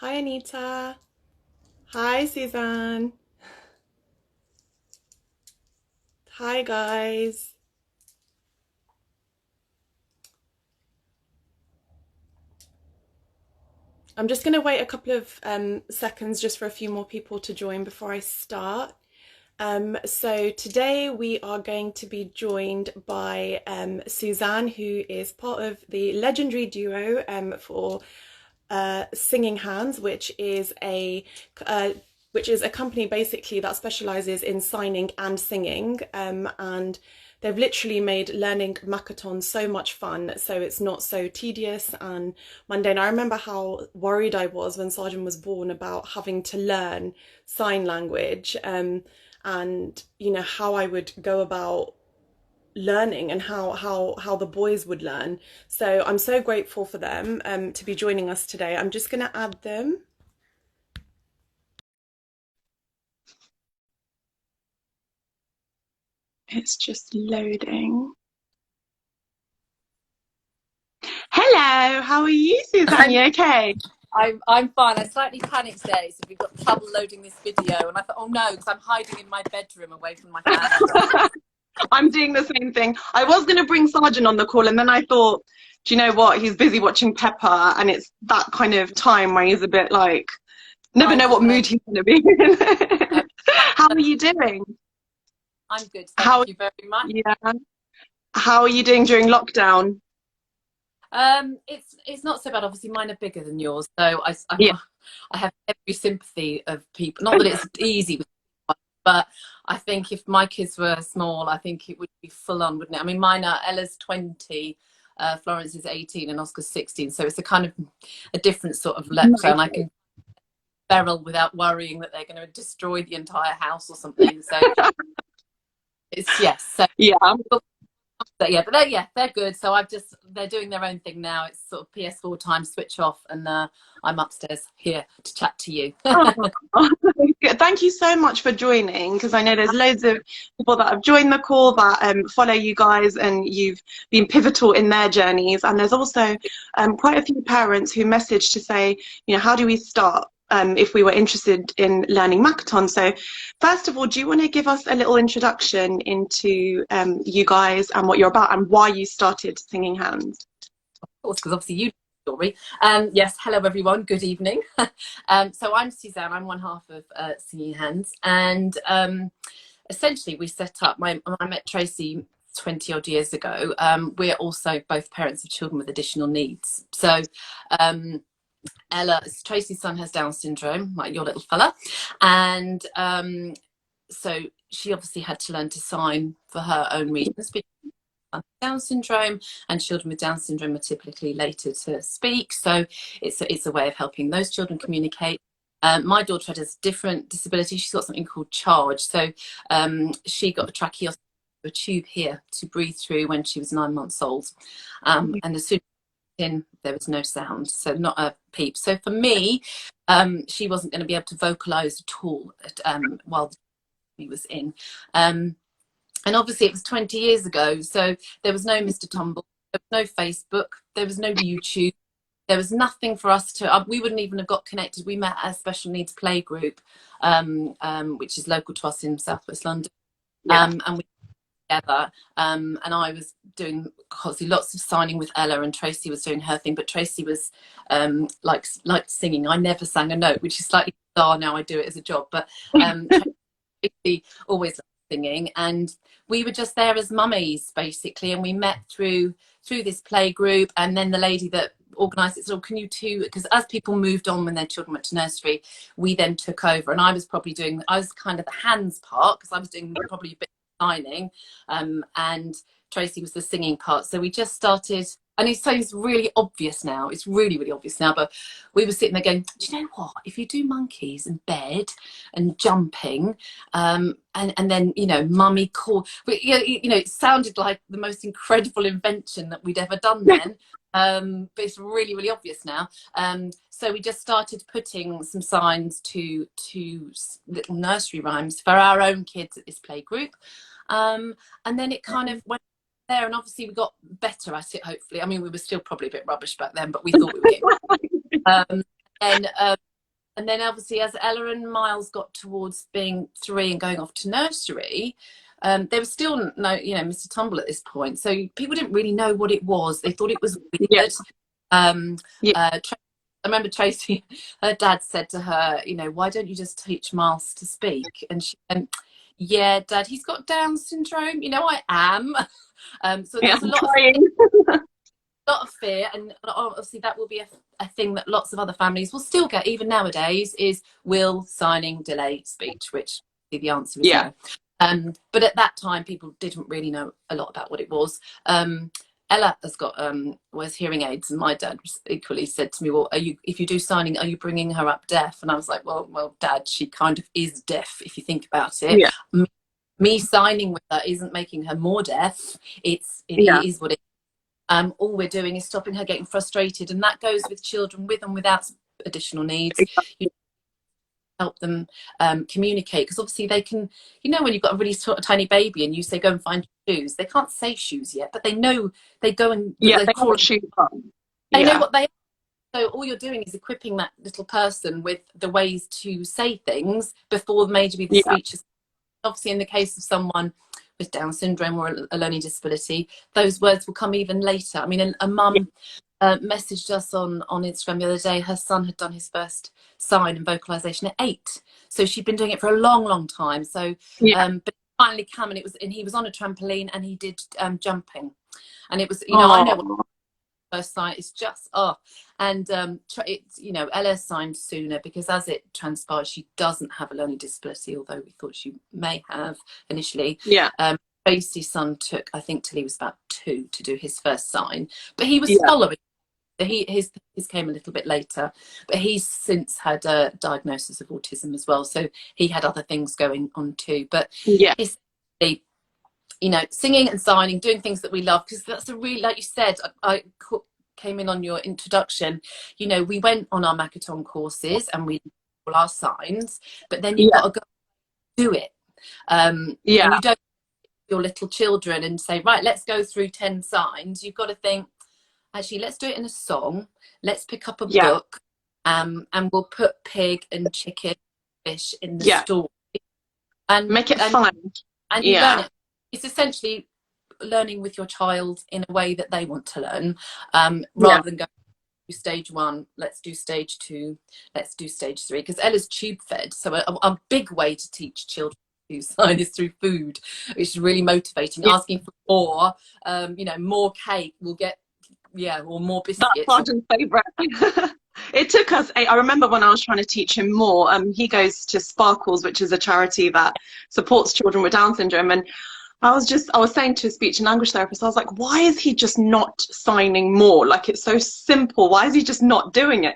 Hi, Anita. Hi, Suzanne. Hi, guys. I'm just going to wait a couple of seconds just for a few more people to join before I start. So today we are going to be joined by Suzanne, who is part of the legendary duo for Singing Hands, which is a company basically that specializes in signing and singing, and they've literally made learning Makaton so much fun, so it's not so tedious and mundane. I remember how worried I was when Sergeant was born about having to learn sign language, and how I would go about learning and how the boys would learn. So I'm so grateful for them to be joining us today. I'm just going to add them. It's just loading. Hello, how are you, Suzanne? You okay? I'm fine. I slightly panicked today, so we've got trouble loading this video, and I thought, oh no, because I'm hiding in my bedroom away from my family. I'm doing the same thing. I was going to bring Sergeant on the call, and then I thought, do you know what? He's busy watching Pepper, and it's that kind of time where he's a bit like, never I know just what know. mood he's going to be in. uh, How are you doing? I'm good, thank How, you very much. yeah. How are you doing during lockdown? It's not so bad. Obviously, mine are bigger than yours, so Yeah. I have every sympathy of people. Not that it's easy, but I think if my kids were small, I think it would be full on, wouldn't it? I mean, mine are Ella's 20, Florence is 18, and Oscar's 16. So it's a kind of a different sort of lecture, and I can feral without worrying that they're going to destroy the entire house or something. So it's yes. So Yeah. but they're good. So they're doing their own thing now. It's sort of PS4 time, switch off, and I'm upstairs here to chat to you. Oh, thank you so much for joining, because I know there's loads of people that have joined the call that follow you guys, and you've been pivotal in their journeys. And there's also quite a few parents who messaged to say, how do we start if we were interested in learning Makaton? So first of all, do you want to give us a little introduction into you guys and what you're about and why you started Singing Hands? Of course, because obviously you know the story. Yes, hello everyone. Good evening. So I'm Suzanne. I'm one half of Singing Hands, and essentially we set up. I met Tracy 20 odd years ago. We're also both parents of children with additional needs. So Tracy's son has Down syndrome, like your little fella, and so she obviously had to learn to sign for her own reasons. Down syndrome, and children with Down syndrome are typically later to speak, so it's a way of helping those children communicate. My daughter has a different disability. She's got something called charge, so she got a tracheostomy, a tube here to breathe through when she was 9 months old, and as soon as in there was no sound, so not a peep. So for me, she wasn't going to be able to vocalize at all while he was in. And obviously it was 20 years ago, so there was no Mr. Tumble, there was no Facebook, there was no YouTube, there was nothing for us to, we wouldn't even have got connected. We met at a special needs play group, which is local to us in Southwest London. Yeah. And we were together, and I was doing obviously lots of signing with Ella, and Tracy was doing her thing, but Tracy was like singing. I never sang a note, which is slightly bizarre now. I do it as a job, but Tracy always singing, and we were just there as mummies basically, and we met through this play group, and then the lady that organised it said, oh, can you two, because as people moved on when their children went to nursery, we then took over, and I was kind of the hands part, because I was doing probably a bit of signing, and Tracy was the singing part. So we just started, and it's really obvious now, it's really really obvious now, but we were sitting there going, do you know what, if you do monkeys and bed and jumping, and then mummy call, but it sounded like the most incredible invention that we'd ever done then. But it's really really obvious now. So we just started putting some signs to little nursery rhymes for our own kids at this play group, and then it kind of went there, and obviously we got better at it, hopefully. I mean, we were still probably a bit rubbish back then, but we thought we were getting and And then obviously as Ella and Miles got towards being 3 and going off to nursery, there was still no, Mr. Tumble at this point. So people didn't really know what it was. They thought it was Yeah. weird. Um, Yeah. I remember Tracy, her dad said to her, why don't you just teach Miles to speak? And she went, yeah, Dad, he's got Down syndrome. I am. So there Yeah, was I'm trying. a lot of fear, and obviously that will be a thing that lots of other families will still get even nowadays, is will signing delay speech, which the answer is Yeah. no. But at that time people didn't really know a lot about what it was. Ella has got wears hearing aids, and my dad equally said to me, well, if you do signing, are you bringing her up deaf? And I was like, well Dad, she kind of is deaf if you think about it. Yeah. Me signing with her isn't making her more deaf. It Yeah. is what it is. All we're doing is stopping her getting frustrated, and that goes with children with and without additional needs. You help them communicate, because obviously they can, when you've got a really sort of tiny baby and you say go and find shoes, they can't say shoes yet, but they know, they go and Yeah, they they crawl, know what shoes are. they know Yeah. what they are. So all you're doing is equipping that little person with the ways to say things before maybe the Yeah. speech is. Obviously in the case of someone with Down syndrome or a learning disability, those words will come even later. I mean, a mum messaged us on Instagram the other day. Her son had done his first sign and vocalization at 8, so she'd been doing it for a long time. So Yeah. but it finally came, and he was on a trampoline and he did jumping, and it was, I know what Oh. first sign is just and it's, Ella signed sooner, because as it transpires she doesn't have a learning disability, although we thought she may have initially. Yeah. Tracy's son took, I think, till he was about 2 to do his first sign, but he was Yeah. following. His came a little bit later, but he's since had a diagnosis of autism as well, so he had other things going on too. But Yeah. singing and signing, doing things that we love, because that's a really, like you said, I came in on your introduction, we went on our Makaton courses and we did all our signs, but then you've Yeah. got to go do it. And Yeah. you don't your little children and say, right, let's go through 10 signs. You've got to think, actually, let's do it in a song. Let's pick up a Yeah. book, and we'll put pig and chicken, fish in the Yeah. story, and Make it fun. and you learn it. It's essentially learning with your child in a way that they want to learn, rather than going to stage 1, let's do stage 2, let's do stage 3, because Ella's tube fed, so a big way to teach children to sign is through food, which is really motivating. Yeah. Asking for more, more cake, we'll get, or more biscuits. That's Sergeant's favourite. It took us, I remember when I was trying to teach him more, he goes to Sparkles, which is a charity that supports children with Down syndrome, and I was saying to a speech and language therapist, I was like, why is he just not signing more? Like, it's so simple. Why is he just not doing it?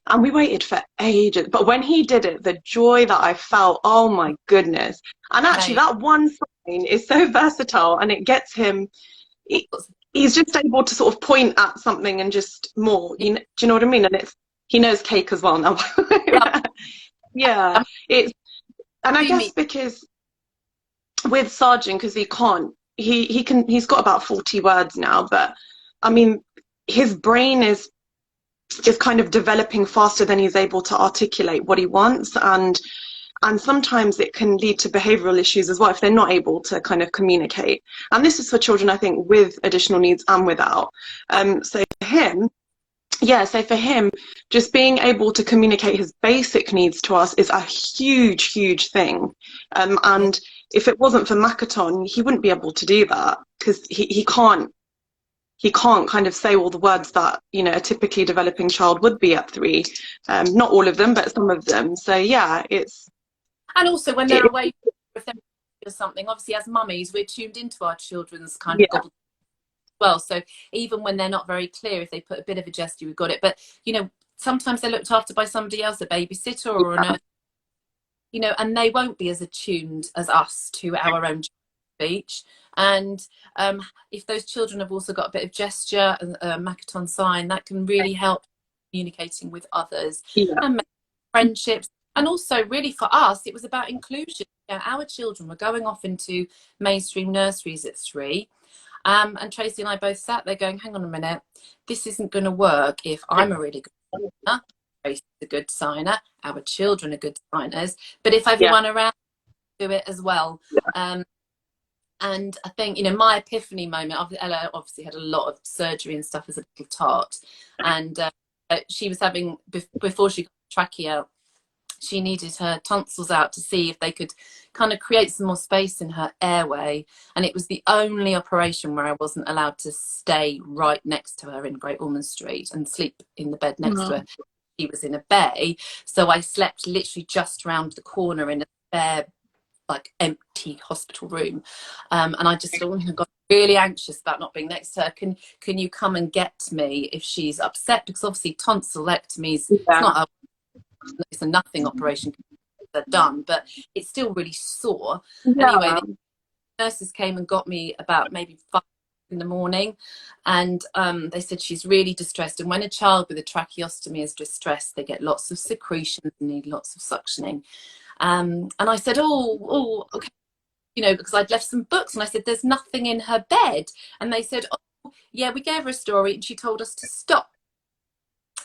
And we waited for ages. But when he did it, the joy that I felt, oh my goodness. And actually, that one sign is so versatile, and it gets him, he's just able to sort of point at something and just more. Do you know what I mean? And he knows cake as well now. Yeah. And I guess because with Sergeant, because he's got about 40 words now, but I mean, his brain is kind of developing faster than he's able to articulate what he wants, and sometimes it can lead to behavioral issues as well if they're not able to kind of communicate. And this is for children, I think, with additional needs and without. So for him, just being able to communicate his basic needs to us is a huge thing. And if it wasn't for Makaton, he wouldn't be able to do that, because he can't kind of say all the words that, a typically developing child would be at 3. Not all of them, but some of them. So yeah, and also when they're away, if they're or something, obviously as mummies, we're tuned into our children's kind of gobble well. So even when they're not very clear, if they put a bit of a gesture, we've got it. But sometimes they're looked after by somebody else, a babysitter or a nurse, and they won't be as attuned as us to our own speech. And if those children have also got a bit of gesture and a Makaton sign, that can really help communicating with others and make friendships. And also, really, for us, it was about inclusion. Our children were going off into mainstream nurseries at 3. And Tracy and I both sat there going, hang on a minute, this isn't going to work if I'm a really good learner, Tracy's a good signer, our children are good signers, but if everyone around do it as well. And I think, you know, my epiphany moment, Ella obviously had a lot of surgery and stuff as a little tot, and she was having, before she got trachea, she needed her tonsils out to see if they could kind of create some more space in her airway. And it was the only operation where I wasn't allowed to stay right next to her in Great Ormond Street and sleep in the bed next to her. She was in a bay. So I slept literally just round the corner in a spare, like, empty hospital room. And I just thought, oh, I got really anxious about not being next to her. Can you come and get me if she's upset? Because obviously tonsillectomies, it's a nothing operation, they're done, but it's still really sore. Anyway, the nurses came and got me about maybe 5 in the morning, and they said she's really distressed, and when a child with a tracheostomy is distressed, they get lots of secretions and need lots of suctioning. And I said, oh, okay, you know, because I'd left some books, and I said, there's nothing in her bed, and they said, oh yeah, we gave her a story and she told us to stop.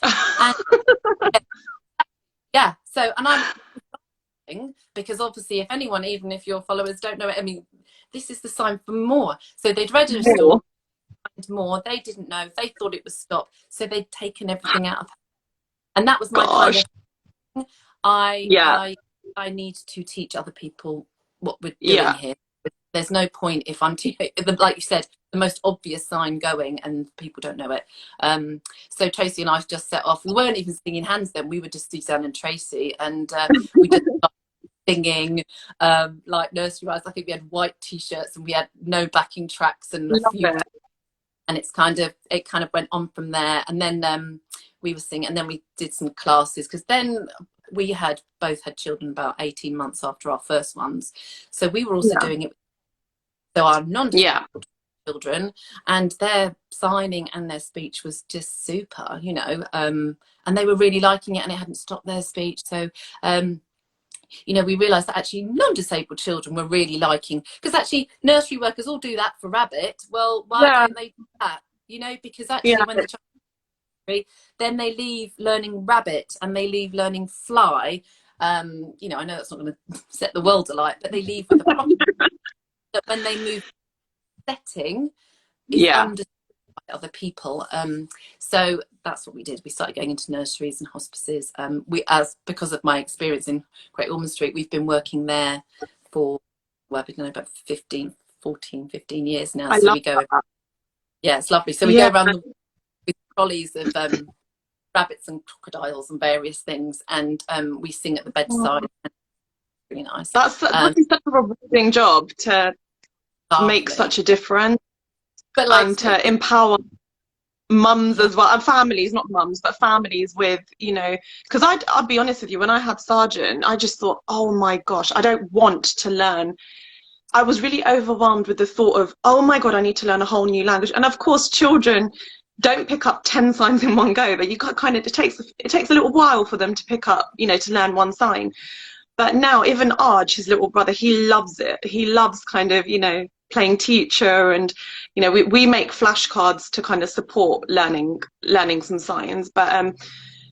And yeah, so, and I'm, because obviously if anyone, even if your followers don't know it, I mean, this is the sign for more. So they'd read a story, more, they didn't know, they thought it was stop, so they'd taken everything out of her. And that was my kind of, I need to teach other people what we're doing here. There's no point if I'm like you said, the most obvious sign going and people don't know it. So Tracy and I just set off. We weren't even singing hands then, we were just Suzanne and Tracy, and we just started singing like nursery rhymes. I think we had white t-shirts and we had no backing tracks, and and it kind of went on from there. And then we were singing, and then we did some classes, because then we both had children about 18 months after our first ones, so we were also doing it. So our non-disabled children, and their signing and their speech was just super, you know, and they were really liking it, and it hadn't stopped their speech. So you know, we realised that actually non-disabled children were really liking, because actually nursery workers all do that for Rabbit. Well, why don't they do that? You know, because actually when the child, then they leave learning Rabbit and they leave learning Fly. You know, I know that's not going to set the world alight, but they leave with a problem that when they move setting is understood by other people. So that's what we did. We started going into nurseries and hospices. Because of my experience in Great Ormond Street, we've been working there for, well, I don't know, about 15 years now. So we go, it's lovely. So we go around with trolleys of rabbits and crocodiles and various things, and we sing at the bedside. Really nice. That's such a rewarding job to make such a difference, but and to empower mums as well, and families, not mums, but families with, you know, because I'll be honest with you, when I had Sergeant, I just thought, oh my gosh, I don't want to learn. I was really overwhelmed with the thought of, oh my God, I need to learn a whole new language. And of course, children don't pick up 10 signs in one go, but you got kind of, it takes a little while for them to pick up, you know, to learn one sign. But now even Arj, his little brother, he loves it. He loves kind of, you know, playing teacher, and, you know, we make flashcards to kind of support learning some signs. But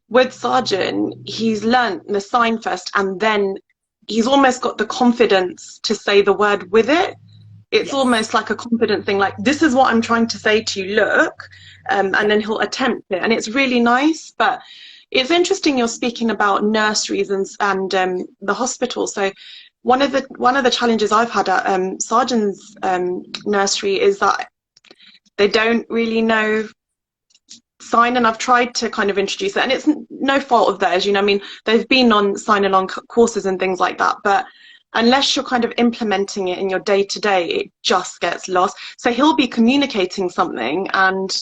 with Sergeant, he's learnt the sign first, and then he's almost got the confidence to say the word with it. It's almost like a confident thing, like, this is what I'm trying to say to you, look, and then he'll attempt it, and it's really nice. But it's interesting you're speaking about nurseries and the hospital. So one of the challenges I've had at Sergeant's nursery is that they don't really know sign, and I've tried to kind of introduce it, and it's no fault of theirs, you know. I mean, they've been on sign along courses and things like that, but unless you're kind of implementing it in your day to day, it just gets lost. So he'll be communicating something and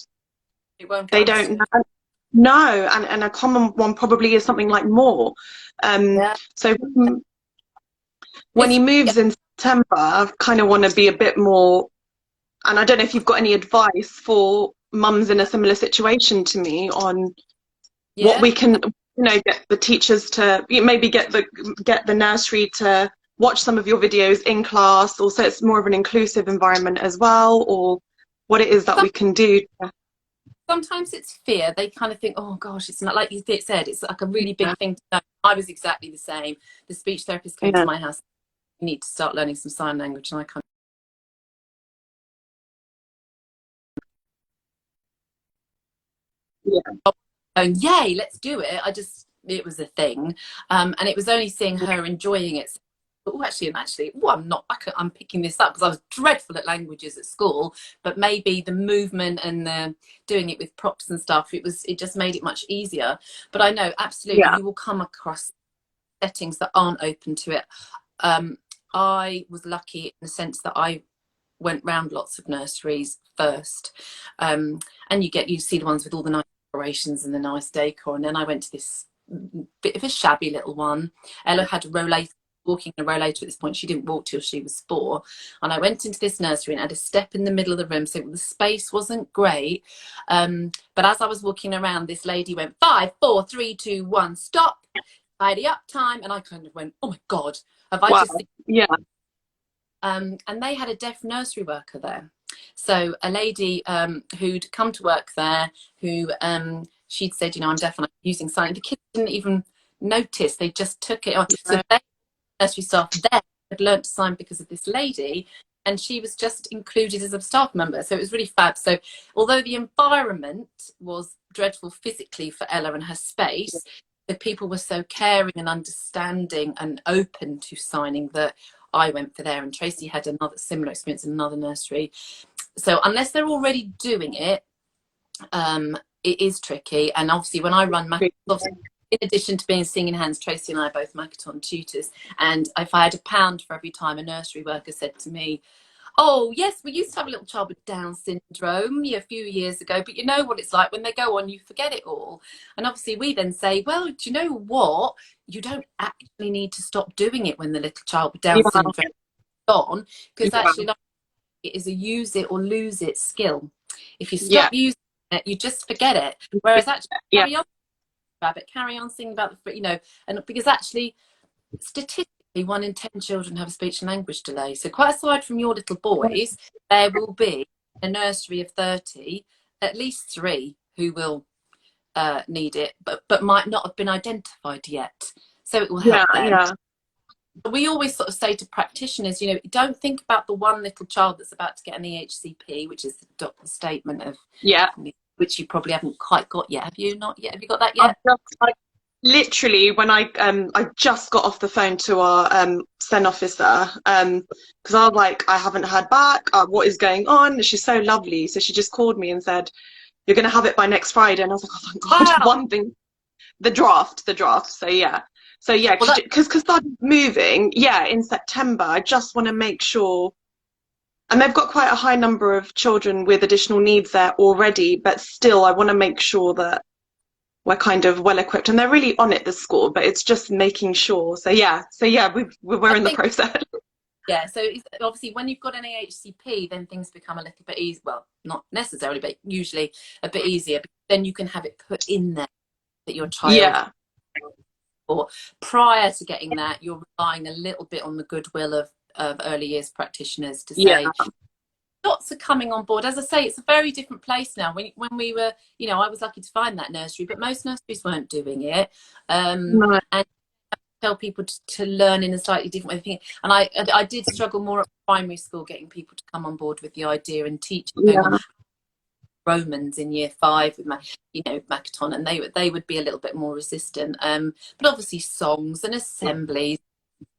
they don't know. And a common one probably is something like more. So when he moves in September, I kind of want to be a bit more, and I don't know if you've got any advice for mums in a similar situation to me on what we can, you know, get the teachers to maybe get the nursery to watch some of your videos in class, or so it's more of an inclusive environment as well, or what it is that we can do. sometimes it's fear. They kind of think, oh gosh, it's not, like you said, it's like a really big thing to know. I was exactly the same. The speech therapist came to my house, you need to start learning some sign language, and I kind of going, yay, let's do it. It was a thing. And it was only seeing her enjoying it. Oh, actually, I'm picking this up because I was dreadful at languages at school, but maybe the movement and the doing it with props and stuff, it just made it much easier. But I know absolutely you will come across settings that aren't open to it. I was lucky in the sense that I went round lots of nurseries first, and you see the ones with all the nice decorations and the nice decor, and then I went to this bit of a shabby little one. Ella had a rollator, walking in a rollator at this point. She didn't walk till she was 4, and I went into this nursery and had a step in the middle of the room, so the space wasn't great, but as I was walking around, this lady went 5, 4, 3, 2, 1, stop, tidy up time, and I kind of went, oh my god, have I just and they had a deaf nursery worker there. So a lady who'd come to work there, who she'd said, I'm deaf and I'm using sign. The kids didn't even notice; they just took it on. So the nursery staff there had learnt to sign because of this lady, and she was just included as a staff member. So it was really fab. So although the environment was dreadful physically for Ella and her space, the people were so caring and understanding and open to signing that I went for there, and Tracy had another similar experience in another nursery. So unless they're already doing it, it is tricky. And obviously when I run Makaton, in addition to being singing hands, Tracy and I are both Makaton tutors. And if I had £1 for every time a nursery worker said to me, oh yes, we used to have a little child with Down syndrome a few years ago, but you know what it's like when they go on, you forget it all. And obviously we then say, well, do you know what? You don't actually need to stop doing it when the little child with Down syndrome is gone, because actually it is a use it or lose it skill. If you stop using it, you just forget it. Whereas actually carry on singing about the, and because actually statistically 1 in 10 children have a speech and language delay. So quite aside from your little boys, there will be a nursery of 30, at least 3 who will need it, but might not have been identified yet. So it will help them. We always sort of say to practitioners, don't think about the one little child that's about to get an EHCP, which is the doctor's statement of which you probably haven't quite got yet. Have you not yet? Have you got that yet? Literally, when I just got off the phone to our SEN officer, because I was like, I haven't heard back. What is going on? She's so lovely, so she just called me and said, you're going to have it by next Friday. And I was like, oh thank God. Wow. One thing, the draft. So yeah, because started moving in September. I just want to make sure. And they've got quite a high number of children with additional needs there already, but still, I want to make sure that we're kind of well equipped, and they're really on it, the school, but it's just making sure. So we're in the process. Yeah, so obviously when you've got an AHCP, then things become a little bit easier. Well, not necessarily, but usually a bit easier. Then you can have it put in there that your child. Or prior to getting that, you're relying a little bit on the goodwill of early years practitioners to say, lots are coming on board. As I say, it's a very different place now. When we were, I was lucky to find that nursery, but most nurseries weren't doing it. And tell people to learn in a slightly different way. And I did struggle more at primary school getting people to come on board with the idea and teaching. Romans in year 5 with Makaton, and they would be a little bit more resistant. But obviously songs and assemblies,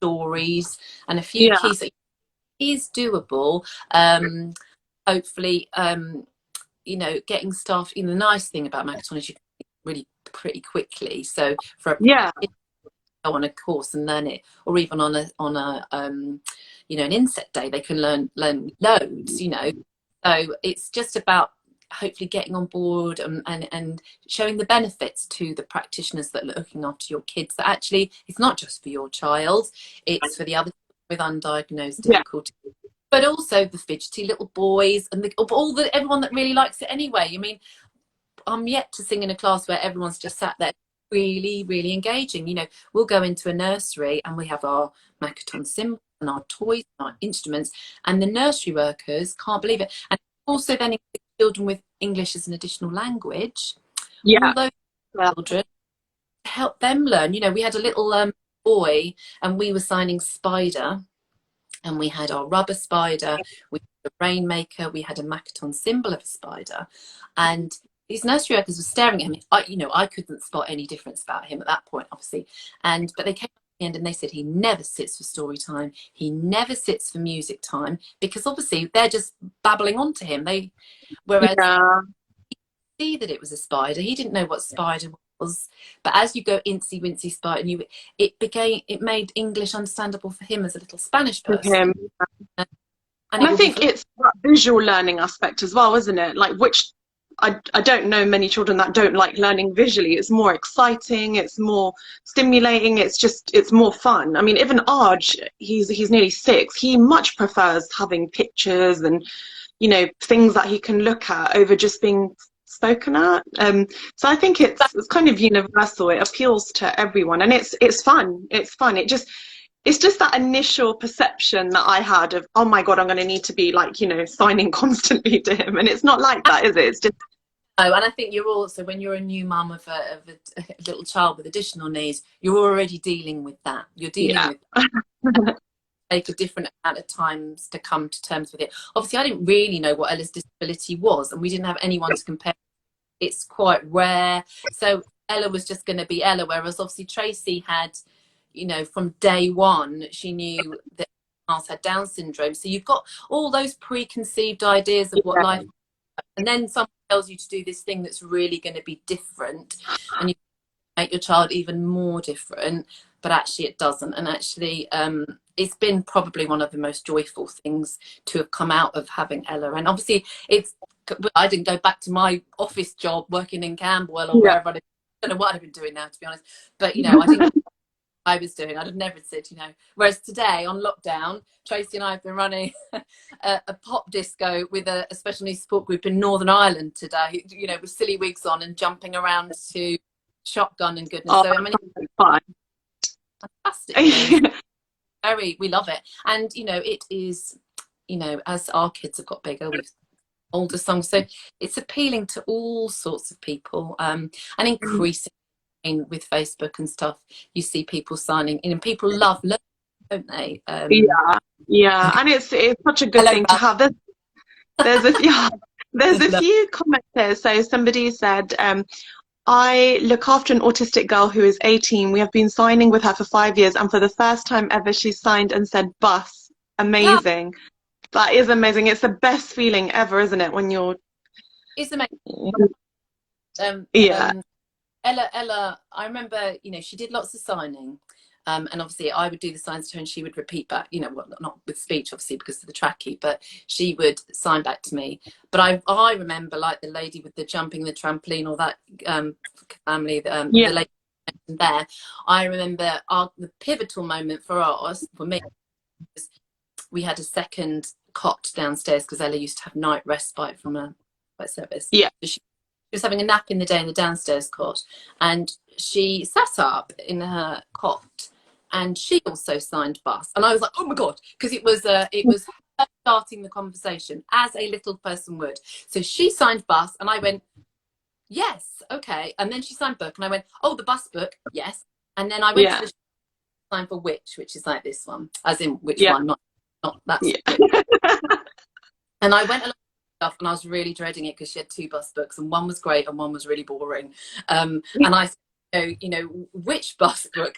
stories, and a few keys that is doable. Hopefully, getting staff. The nice thing about Makaton is you can really pretty quickly. So for go on a course and learn it, or even on a an inset day, they can learn loads. So it's just about hopefully getting on board and showing the benefits to the practitioners that are looking after your kids, that actually it's not just for your child, it's for the other with undiagnosed difficulties, but also the fidgety little boys and everyone that really likes it anyway. I mean, I'm yet to sing in a class where everyone's just sat there really, really engaging. We'll go into a nursery and we have our Makaton symbols and our toys and our instruments, and the nursery workers can't believe it. And also then children with English as an additional language, Yeah. all those children, help them learn. You know, we had a little boy, and we were signing spider, and we had our rubber spider, we had a rainmaker, we had a Makaton symbol of a spider, and these nursery workers were staring at him. I couldn't spot any difference about him at that point, obviously, but they came at the end and they said he never sits for story time, he never sits for music time, because obviously they're just babbling on to him. Whereas see that it was a spider, he didn't know what spider was, but as you go incy wincy spider, and it made English understandable for him as a little Spanish person. And I think it's that visual learning aspect as well, isn't it? Like, which I don't know many children that don't like learning visually. It's more exciting, it's more stimulating, it's more fun. I mean, even Arj, he's nearly 6, he much prefers having pictures and, you know, things that he can look at over just being spoken at. So I think it's kind of universal. It appeals to everyone, and it's fun. It's just that initial perception that I had of, oh my God, I'm going to need to be like, you know, signing constantly to him. And it's not like that, is it? It's just. Oh, and I think you're also, when you're a new mum of a little child with additional needs, you're already dealing with that. You're dealing with take a different amount of times to come to terms with it. Obviously, I didn't really know what Ella's disability was, and we didn't have anyone to compare. It's quite rare. So Ella was just going to be Ella, whereas obviously Tracy had, you know, from day one, she knew that Miles had Down syndrome. So you've got all those preconceived ideas of what life is, and then someone tells you to do this thing that's really going to be different, and you make your child even more different, but actually it doesn't. And actually, it's been probably one of the most joyful things to have come out of having Ella. And obviously, I didn't go back to my office job working in Camberwell or wherever. I don't know what I've been doing now, to be honest. But, you know, I didn't. I was doing. I'd have never said, you know. Whereas today on lockdown, Tracy and I have been running a pop disco with a special needs support group in Northern Ireland today. You know, with silly wigs on and jumping around to Shotgun and goodness. So I mean, fantastic. We love it, and you know, it is. You know, as our kids have got bigger, we've older songs, so it's appealing to all sorts of people, and increasingly. With Facebook and stuff, you see people signing in, and people love learning, don't they? Yeah, and it's such a good thing to have. There's a few comments here. So somebody said, I look after an autistic girl who is 18. We have been signing with her for 5 years, and for the first time ever, she signed and said bus. Amazing. Yeah. That is amazing. It's the best feeling ever, isn't it? When you're. It's amazing. Ella, I remember, you know, she did lots of signing, and obviously I would do the signs to her and she would repeat back, you know, well, not with speech, obviously, because of the trachea, but she would sign back to me. But I remember, like the lady with the jumping, the trampoline, or that family, the lady there, I remember the pivotal moment for me, was we had a second cot downstairs because Ella used to have night respite from a service. Yeah. So she was having a nap in the day in the downstairs cot, and she sat up in her cot and she also signed bus, and I was like, oh my God, because it was her starting the conversation as a little person would. So she signed bus and I went, yes, okay. And then she signed book and I went, oh, the bus book, yes. And then I went to the sign for which is like this one, as in which one, not that's and I went along stuff, and I was really dreading it because she had 2 bus books, and one was great and one was really boring. And I said, you know, which bus book?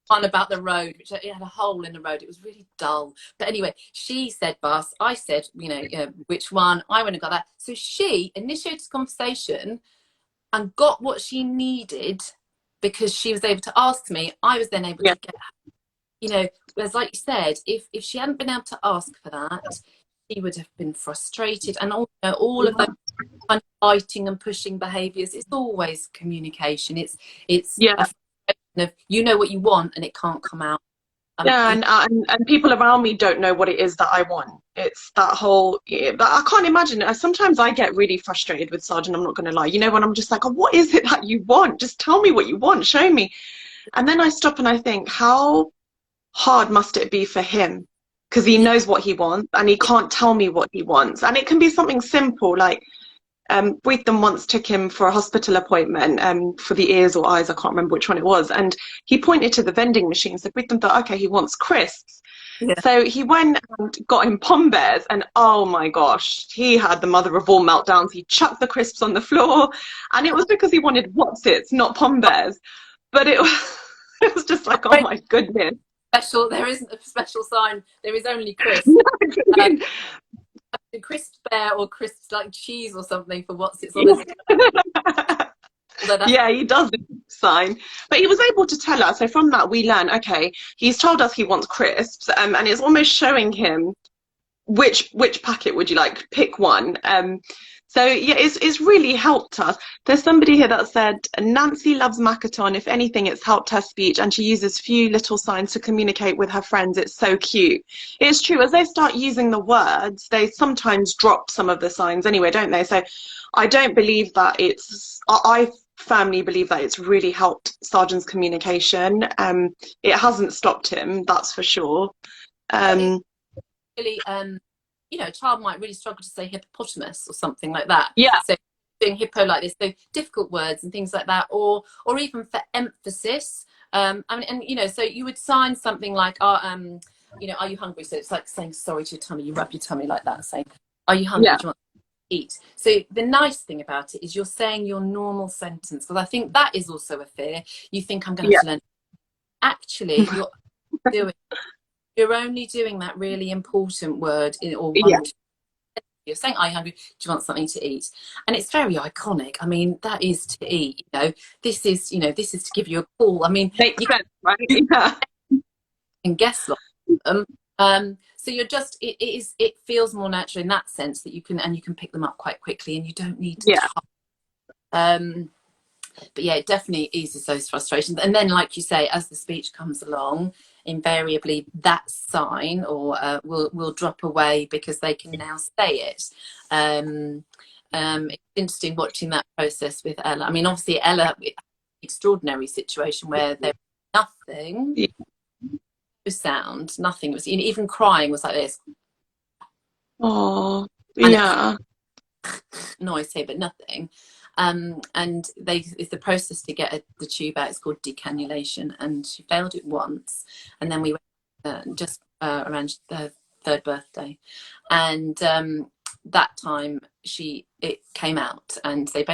One about the road, which it had a hole in the road. It was really dull. But anyway, she said bus. I said, you know, which one? I went and got that. So she initiated a conversation and got what she needed because she was able to ask me. I was then able to get, you know, as like you said, if she hadn't been able to ask for that, she would have been frustrated. And all of those kind of fighting and pushing behaviours, it's always communication. It's a frustration of, you know what you want and it can't come out. And people around me don't know what it is that I want. It's that whole, I can't imagine it. Sometimes I get really frustrated with Sergeant, I'm not going to lie. You know, when I'm just like, oh, what is it that you want? Just tell me what you want, show me. And then I stop and I think, how hard must it be for him because he knows what he wants and he can't tell me what he wants. And it can be something simple like, Breatham once took him for a hospital appointment for the ears or eyes, I can't remember which one it was, and he pointed to the vending machine. So Breatham thought, okay, he wants crisps. Yeah. So he went and got him Pom Bears, and oh my gosh, he had the mother of all meltdowns. He chucked the crisps on the floor, and it was because he wanted Wotsits, not Pom Bears. But it was just like, oh my goodness. There isn't a special sign. There is only crisps. Crisp bear or crisps like cheese or something for what's it's on. Yeah, he does the sign, but he was able to tell us. So from that, we learn. Okay, he's told us he wants crisps, and it's almost showing him which packet would you like. Pick one. So yeah, it's really helped us. There's somebody here that said Nancy loves Makaton. If anything, it's helped her speech, and she uses few little signs to communicate with her friends. It's so cute. It's true. As they start using the words, they sometimes drop some of the signs anyway, don't they? So I don't believe that I firmly believe that it's really helped Sergeant's communication. It hasn't stopped him, that's for sure. Really, you know, a child might really struggle to say hippopotamus or something like that. Yeah. So doing hippo like this, so difficult words and things like that, or even for emphasis. I mean, and you know, so you would sign something like, you know, are you hungry? So it's like saying sorry to your tummy. You rub your tummy like that, saying, are you hungry? Yeah. Do you want to eat? So the nice thing about it is you're saying your normal sentence, because I think that is also a fear. You think I'm going to have to learn. Actually, you're only doing that really important word or one. You're saying, are you hungry? Do you want something to eat? And it's very iconic. I mean, that is to eat, you know. This is to give you a call. I mean, you can guess them. So you're just, it feels more natural in that sense that you can pick them up quite quickly, and you don't need to but yeah, it definitely eases those frustrations. And then, like you say, as the speech comes along, invariably that sign will drop away because they can now say it. It's interesting watching that process with Ella. I mean, obviously Ella, extraordinary situation where there was nothing, no sound, nothing. It was even crying was like this. Oh, yeah. Noise here, but nothing. And it's the process to get the tube out. It's called decannulation, and she failed it once, and then we went just around the third birthday, and that time it came out, and they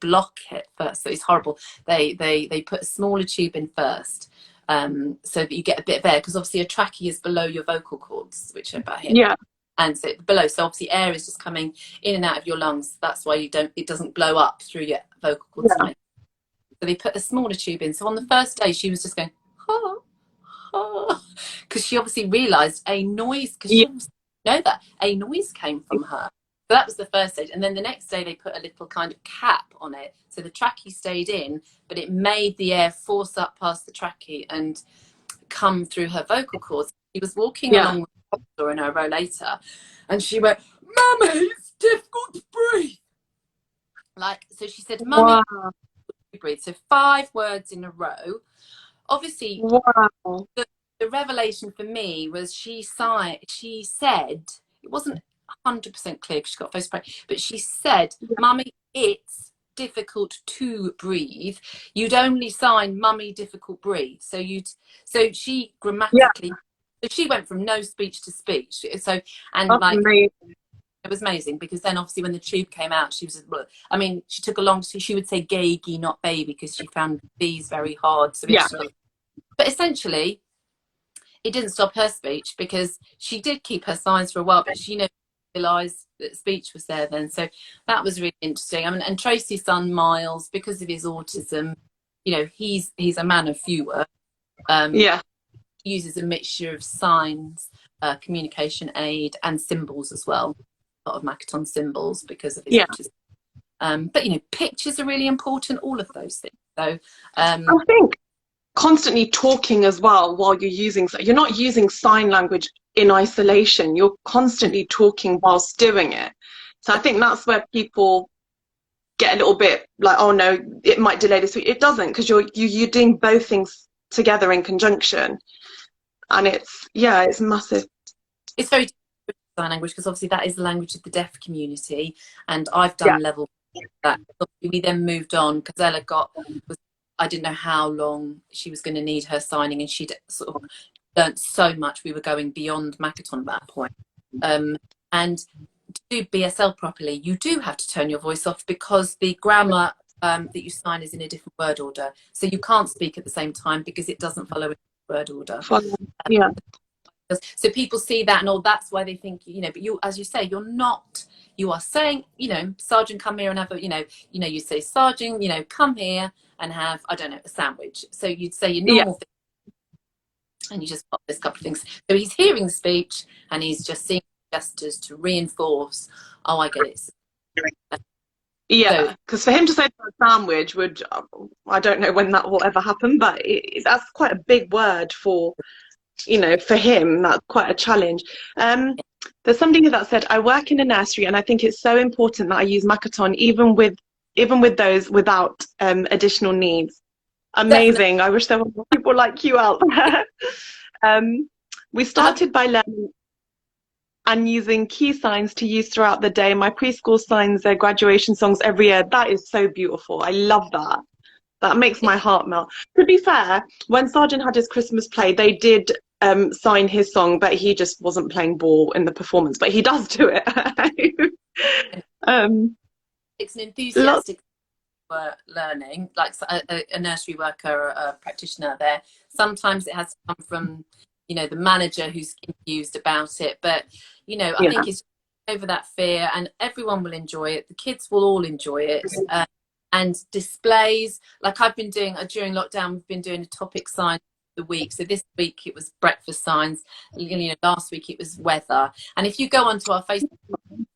block it first. So it's horrible. They put a smaller tube in first, so that you get a bit of air, because obviously a trachea is below your vocal cords, which are about here. Yeah. And so below, so obviously air is just coming in and out of your lungs. That's why it doesn't blow up through your vocal cords. So they put a smaller tube in. So on the first day, she was just going, because she obviously realised a noise, because she didn't know that a noise came from her. So that was the first stage. And then the next day, they put a little kind of cap on it. So the trachea stayed in, but it made the air force up past the trachea and come through her vocal cords. She was walking along in her row later, and she went, "Mummy, it's difficult to breathe." Like, so she said, "Mummy, breathe." So 5 words in a row. Obviously, the revelation for me was she said, it wasn't 100% clear because she got first break, but she said, "Mummy, it's difficult to breathe. You'd only sign mummy difficult breathe." So she grammatically. So she went from no speech to speech. So, and that's amazing. It was amazing, because then obviously when the tube came out, she was, I mean, she took a long, she would say gay, not baby, because she found B's very hard. So but essentially, it didn't stop her speech, because she did keep her signs for a while, but she realised that speech was there then. So that was really interesting. I mean, and Tracy's son Miles, because of his autism, you know, he's a man of few words. Uses a mixture of signs, communication aid, and symbols as well. A lot of Makaton symbols because of his autism. But you know, pictures are really important. All of those things. So I think constantly talking as well while you're not using sign language in isolation. You're constantly talking whilst doing it. So I think that's where people get a little bit like, oh no, it might delay this. It doesn't, because you're doing both things together in conjunction. And it's massive. it's very different with sign language, because obviously that is the language of the deaf community, and I've Yeah. done level that. We then moved on because Ella I didn't know how long she was going to need her signing, and she'd sort of learnt so much. We were going beyond Makaton at that point. And to do BSL properly, you do have to turn your voice off, because the grammar that you sign is in a different word order. So you can't speak at the same time because it doesn't follow a word order. Yeah. So people see that and all, that's why they think, you know, but you, as you say, you're not, you are saying, you know, Sergeant, come here and have a, you know, you say, Sergeant, you know, come here and have, I don't know, a sandwich. So you'd say your normal thing, and you just pop this couple of things. So he's hearing the speech and he's just seeing gestures to reinforce, oh, I get it. Yeah, because for him to say a sandwich would, I don't know when that will ever happen, but that's quite a big word for, you know, for him, that's quite a challenge. There's somebody that said, I work in a nursery and I think it's so important that I use Makaton even with those without additional needs. Amazing. Definitely. I wish there were more people like you out there. We started by learning and using key signs to use throughout the day. My preschool signs their graduation songs every year. That is so beautiful. I love that. That makes my heart melt. To be fair, when Sergeant had his Christmas play, they did sign his song, but he just wasn't playing ball in the performance. But he does do it. It's an enthusiastic learning, like a nursery worker, a practitioner there. Sometimes it has to come from, you know, the manager who's confused about it. But, you know, I think it's over that fear, and everyone will enjoy it. The kids will all enjoy it. And displays, like I've been doing during lockdown, we've been doing a topic sign of the week. So this week it was breakfast signs, you know, last week it was weather. And if you go onto our Facebook,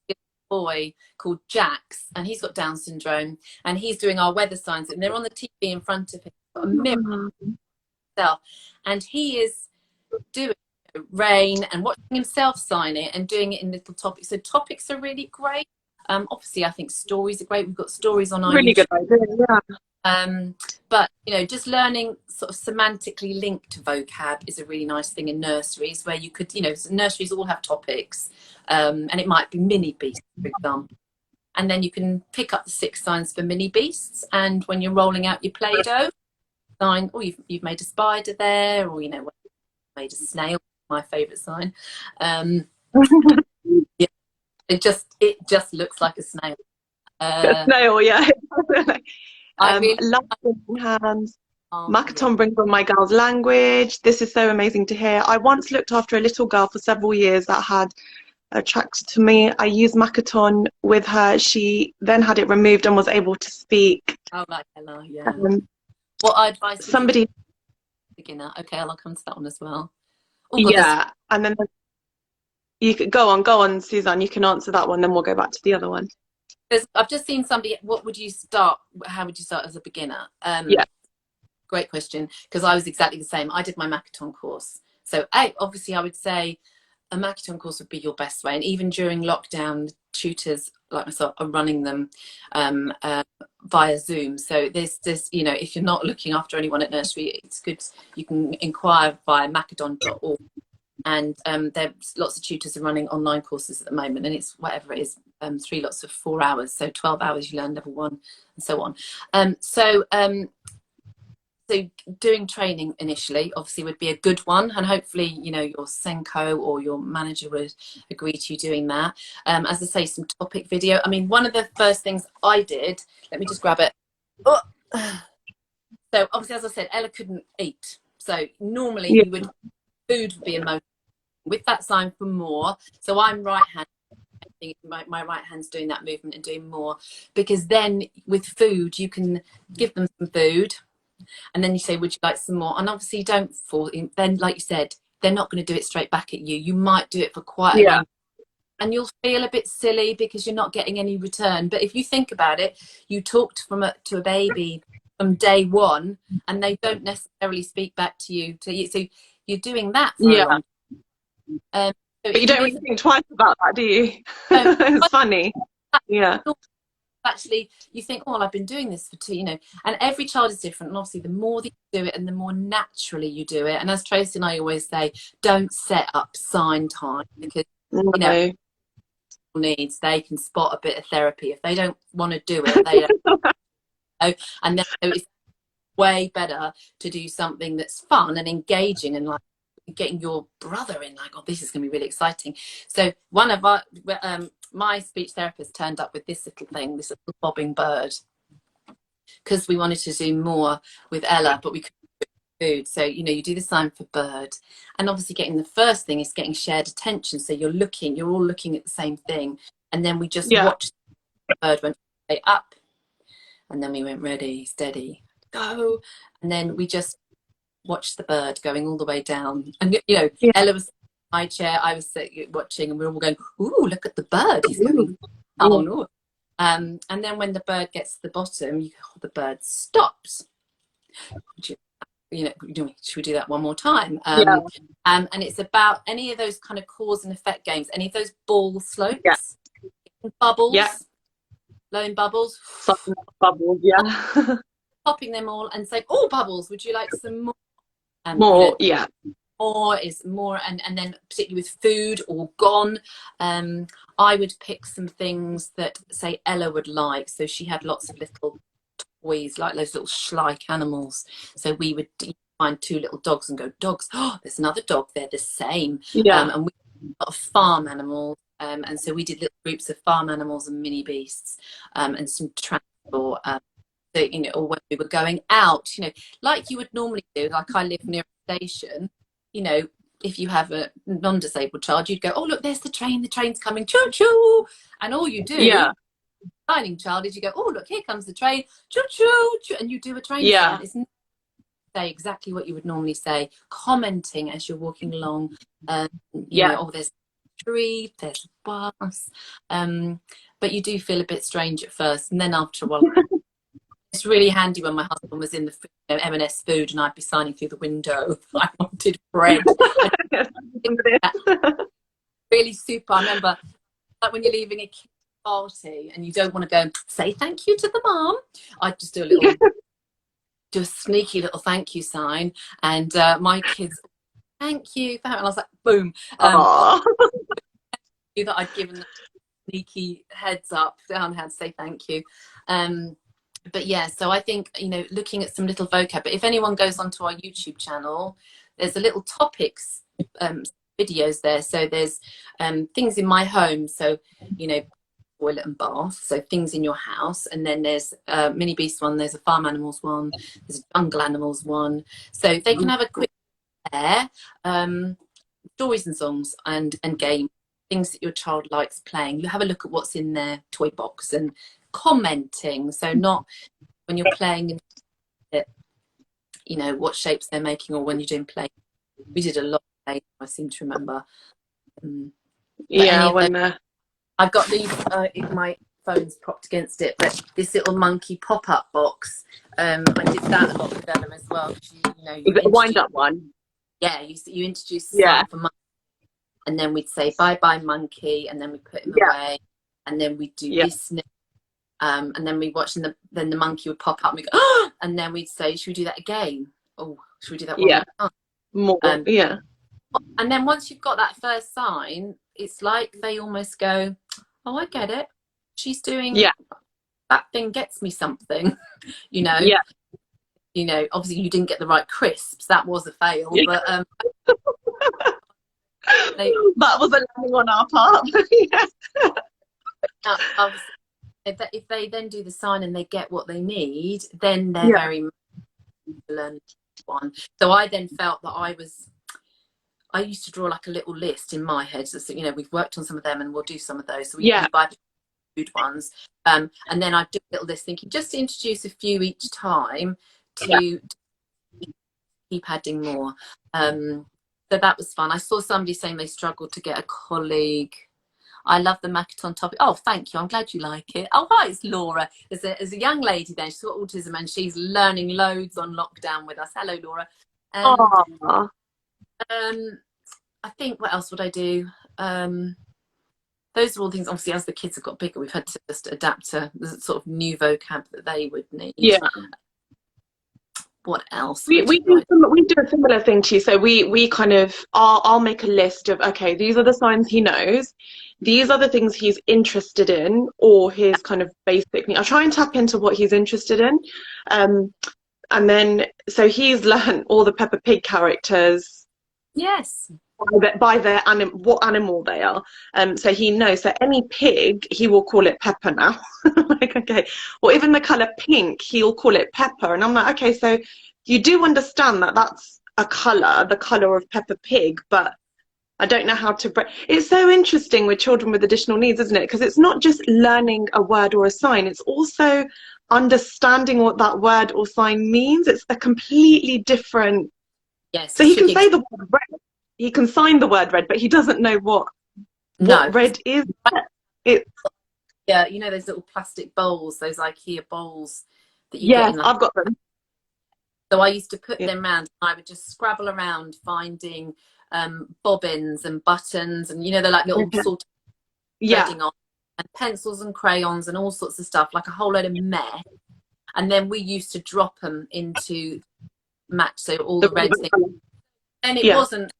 a boy called Jax, and he's got Down syndrome, and he's doing our weather signs, and they're on the TV in front of him, got a mirror himself, and he is doing rain and watching himself sign it and doing it in little topics. So topics are really great. Obviously, I think stories are great. We've got stories on our really YouTube. Good idea, yeah. But, you know, just learning sort of semantically linked vocab is a really nice thing in nurseries, where you could, you know, nurseries all have topics, and it might be mini beasts, for example. And then you can pick up the 6 signs for mini beasts. And when you're rolling out your Play-Doh, sign, oh, you've made a spider there, or, you know, made a snail, my favourite sign. Yeah. It just looks like a snail. A snail, yeah. I really love holding hands. Makaton brings on my girl's language. This is so amazing to hear. I once looked after a little girl for several years that had attracted to me. I used Makaton with her. She then had it removed and was able to speak. Oh, like Ella, yeah. What advice? Somebody beginner. Okay, I'll come to that one as well. Oh, God, yeah, and then you could go on, Suzanne. You can answer that one, then we'll go back to the other one. I've just seen somebody. What would you start? How would you start as a beginner? Yeah, great question, because I was exactly the same. I did my Makaton course, so obviously I would say a Makaton course would be your best way. And even during lockdown, tutors like myself are running them via Zoom. So there's you know, if you're not looking after anyone at nursery, it's good. You can inquire via makaton.org. And there's lots of tutors are running online courses at the moment, and it's whatever it is, 3 lots of 4 hours, so 12 hours you learn level 1 and so on. So doing training initially obviously would be a good one, and hopefully, you know, your Senko or your manager would agree to you doing that. As I say, some topic video. I mean, one of the first things I did, let me just grab it. Oh. So obviously, as I said, Ella couldn't eat, so normally you would, food would be a motive with that sign for more. So I'm right-handed. My right hand's doing that movement and doing more, because then with food you can give them some food, and then you say, would you like some more? And obviously you don't fall in, then like you said, they're not going to do it straight back at you. You might do it for quite a long, and you'll feel a bit silly because you're not getting any return. But if you think about it, you talked to a baby from day one, and they don't necessarily speak back to you. So you're doing that for a long time. But you don't really think twice about that, do you? It's funny. Yeah. actually, you think, oh, well, I've been doing this for two, you know, and every child is different. And obviously, the more that you do it and the more naturally you do it. And as Tracy and I always say, don't set up sign time, because, you know, No. needs, they can spot a bit of therapy. If they don't want to do it, they don't know. And then it's way better to do something that's fun and engaging, and like getting your brother in, like, oh, this is gonna be really exciting. So one of our my speech therapist turned up with this little thing, this little bobbing bird, because we wanted to do more with Ella, but we couldn't do food. So, you know, you do the sign for bird, and obviously getting the first thing is getting shared attention. So you're all looking at the same thing, and then we just watched the bird went up, and then we went ready, steady, go, and then we just watched the bird going all the way down. And you know, Ella was in my chair, I was watching, and we were all going, "Ooh, look at the bird! He's going oh no!" And then when the bird gets to the bottom, the bird stops. You know, should we do that one more time? And it's about any of those kind of cause and effect games, any of those ball slopes, bubbles, blowing bubbles, Bubbles, popping them all and saying, "Oh, bubbles, would you like some more?" More, you know, more is more, and then particularly with food or gone, I would pick some things that, say, Ella would like. So she had lots of little toys, like those little Schleich animals. So we would find two little dogs and go, "Dogs, oh, there's another dog, they're the same." And we got farm animals, and so we did little groups of farm animals and mini beasts, and some transport. So, you know, or when we were going out, you know, like you would normally do, like I live near a station, you know, if you have a non-disabled child, you'd go, "Oh, look, there's the train's coming, choo choo." And all you do, signing child, is you go, "Oh, look, here comes the train, choo choo, choo," and you do a train sign. It's not say exactly what you would normally say, commenting as you're walking along, you know, "Oh, there's a tree, there's a bus," but you do feel a bit strange at first, and then after a while, it's really handy when my husband was in the, you know, M&S food, and I'd be signing through the window. I wanted bread. Really super. I remember, like, when you're leaving a kid's party and you don't want to go and say thank you to the mum, I'd just do a sneaky little thank you sign, and my kids, "Thank you," and I was like, boom, that I'd given them sneaky heads up down how to say thank you. But yeah, so I think, you know, looking at some little vocab. But if anyone goes onto our YouTube channel, there's a little topics videos there. So there's things in my home. So, you know, toilet and bath. So things in your house. And then there's a mini beast one. There's a farm animals one. There's a jungle animals one. So they can have a quick there. Stories and songs and games, things that your child likes playing. You have a look at what's in their toy box and commenting. So not when you're playing, you know, what shapes they're making, or when you're doing play. We did a lot of play, I seem to remember. I've got these, my phone's propped against it, but this little monkey pop-up box, I did that a lot with Ella as well. You know, is it a wind-up one? Yeah, you introduce the sign for monkey, and then we'd say "bye bye monkey," and then we put him away, and then we'd do listening. And then we watch, and then the monkey would pop up, and we go, "Oh!" And then we'd say, "Should we do that again? Oh, should we do that one more time?" And then once you've got that first sign, it's like they almost go, "Oh, I get it. She's doing that thing, gets me something," you know. You know, obviously you didn't get the right crisps. That was a fail, but that was a learning on our part. If they then do the sign and they get what they need, then they're very much learning one. So I then felt that I used to draw like a little list in my head. So, you know, we've worked on some of them and we'll do some of those. So we buy food ones, and then I do a little list, thinking just to introduce a few each time to keep adding more. So that was fun. I saw somebody saying they struggled to get a colleague. I love the Makaton topic. Oh, thank you. I'm glad you like it. Oh, hi, it's Laura. There's a young lady there. She's got autism and she's learning loads on lockdown with us. Hello, Laura. I think, what else would I do? those are all things, obviously, as the kids have got bigger, we've had to just adapt to the sort of new vocab that they would need. Yeah. What else? We do a similar thing to you. So we kind of, I'll make a list of, okay, these are the signs he knows. These are the things he's interested in, or his kind of basic need. I try and tap into what he's interested in. And then, so he's learned all the Peppa Pig characters. Yes. By their what animal they are. So he knows. So any pig, he will call it Pepper now. Like, okay. Or even the colour pink, he'll call it Pepper. And I'm like, okay, so you do understand that that's a colour, the colour of Peppa Pig, but I don't know how to break. It's so interesting with children with additional needs, isn't it? Because it's not just learning a word or a sign, it's also understanding what that word or sign means. It's a completely different. Yes. So he can say the word red, he can sign the word red, but he doesn't know what red is. It's, yeah, you know those little plastic bowls, those IKEA bowls that you get in, like, I've got them. So I used to put them round, and I would just scrabble around finding bobbins and buttons, and you know, they're like little sort of threading on, and pencils and crayons and all sorts of stuff, like a whole load of mess. And then we used to drop them into match, so all the red things. And it wasn't,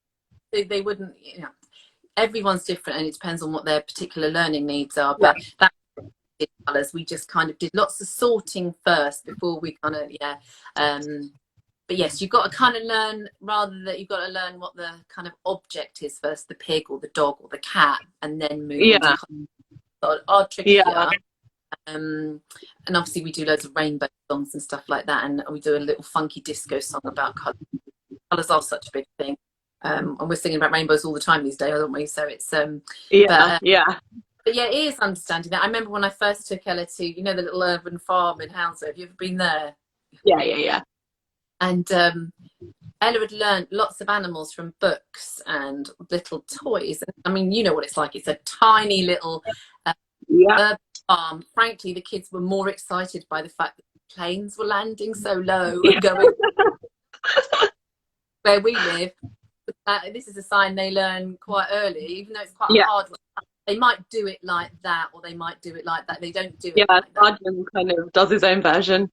they wouldn't, you know, everyone's different, and it depends on what their particular learning needs are. But that colours, we just kind of did lots of sorting first before we kind of but yes, you've got to kind of learn, rather that you've got to learn what the kind of object is first, the pig or the dog or the cat, and then move on to our trickier. And obviously we do loads of rainbow songs and stuff like that, and we do a little funky disco song about colours. Colours are such a big thing, and we're singing about rainbows all the time these days, aren't we? So it's but yeah, it is understanding that. I remember when I first took Ella to, you know, the little urban farm in Hounslow. Have you ever been there? Yeah. And Ella had learned lots of animals from books and little toys. And, I mean, you know what it's like. It's a tiny little urban farm. Frankly, the kids were more excited by the fact that the planes were landing so low and going where we live. This is a sign they learn quite early, even though it's quite a hard one. They might do it like that, or they might do it like that. They don't do it like that. Sergeant kind of does his own version.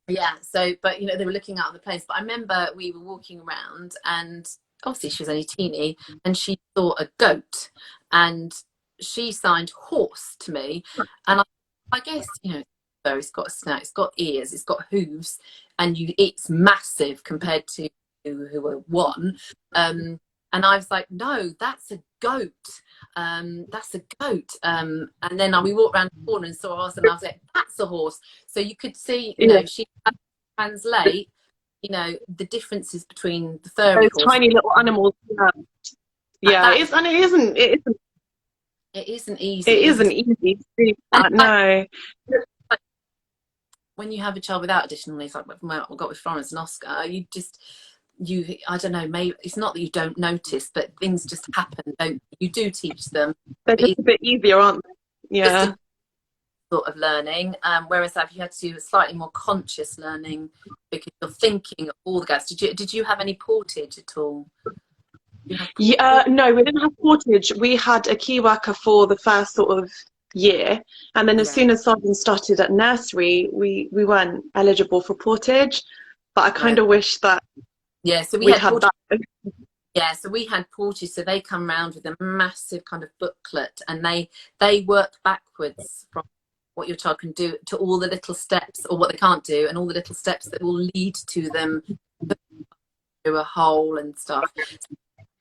Yeah, so, but, you know, they were looking out of the planes. But I remember we were walking around, and obviously she was only teeny, and she saw a goat, and she signed horse to me. And I guess, you know, it's got a snout, it's got ears, it's got hooves, and it's massive compared to who were one. And I was like, no, that's a goat. That's a goat. And then we walked around the corner and saw us, and I was like, that's a horse. So you could see, you know, she had to translate, you know, the differences between the furry those tiny little animals. Yeah, it is, and it isn't easy. It isn't easy to do that, no. When you have a child without additional needs, like what we got with Florence and Oscar, I don't know, maybe it's not that you don't notice, but things just happen, don't you? Do teach them. They're just a bit easier, aren't they? Yeah. Sort of learning. Whereas if you had to do a slightly more conscious learning, because you're thinking of all the guys. Did you have any portage at all? No, we didn't have portage. We had a key worker for the first sort of year, and then as soon as Suzanne started at nursery, we weren't eligible for portage. But I kind of wish that. Yeah, so we had that. Yeah, so we had porters, so they come round with a massive kind of booklet, and they work backwards from what your child can do to all the little steps, or what they can't do, and all the little steps that will lead to them through a hole and stuff. So